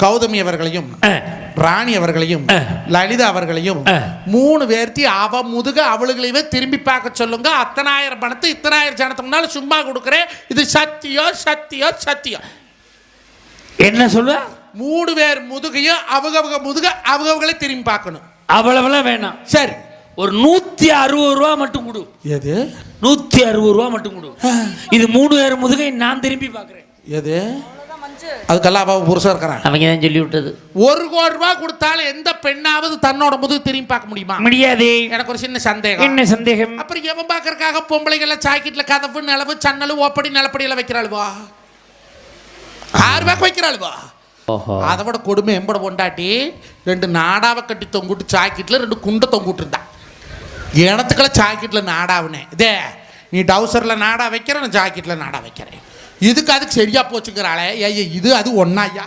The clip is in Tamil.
கௌதமி அவர்களையும் ராணி அவர்களையும் லலிதா அவர்களையும் 3 பேர்த்தி அவ முதுக அவளுகளையே திரும்பி பார்க்க சொல்லுங்க. அத்தனாயிரம் பணத்தை இத்தனாயிரம் ஜனத்துக்கு முன்னால சும்மா கொடுக்குறேன். இது சத்தியம் சத்தியம் சத்தியம். என்ன சொல்ல? 3 பேர் முதுகையும் அவங்க முதுக அவங்களே திரும்பி பார்க்கணும். அவ்வளவுலாம் வேணாம். சரி, ஒரு 160 ரூபா மட்டும் கொடு. எது? 160 ரூபா மட்டும் கொடு. இது 3 பேர் முதுகை நான் திரும்பி பார்க்கிறேன். எது? அதுக்கெல்லாம் அவ புருஷன் இருக்கிறான். அவங்க தான் சொல்லி விட்டது. 1 கோடி ரூபாய் கொடுத்தாலும் எந்த பெண்ணாவது தன்னோட முதுகு திரும்பி பார்க்க முடியுமா? முடியாது. எனக்கு ஒரு சின்ன சந்தேகம். என்ன சந்தேகம்? அப்புறம் எவன் பார்க்கறதுக்காக பொம்பளைகளை ஜாக்கெட்ல கதவு நிலவு சன்னலு ஓப்படி நிலப்படி எல்லாம் வைக்கிறாளுவா? 6 ரூபாய்க்கு வைக்கிறாளுவா? அதை விட கொடுமை எம்பட பொண்டாட்டி 2 நாடாவை கட்டி தொங்குட்டு ஜாக்கெட்ல 2 குண்டை தொங்குட்டு இருந்தா. எனத்துக்கெல்லாம் ஜாக்கெட்ல நாடாவுனே இதே நீ டவுசர்ல நாடா வைக்கிற, நான் ஜாக்கெட்ல நாடா வைக்கிறேன். இதுக்கு அதுக்கு சரியா போச்சுக்கிறாளே. இது அது ஒன்னாயா?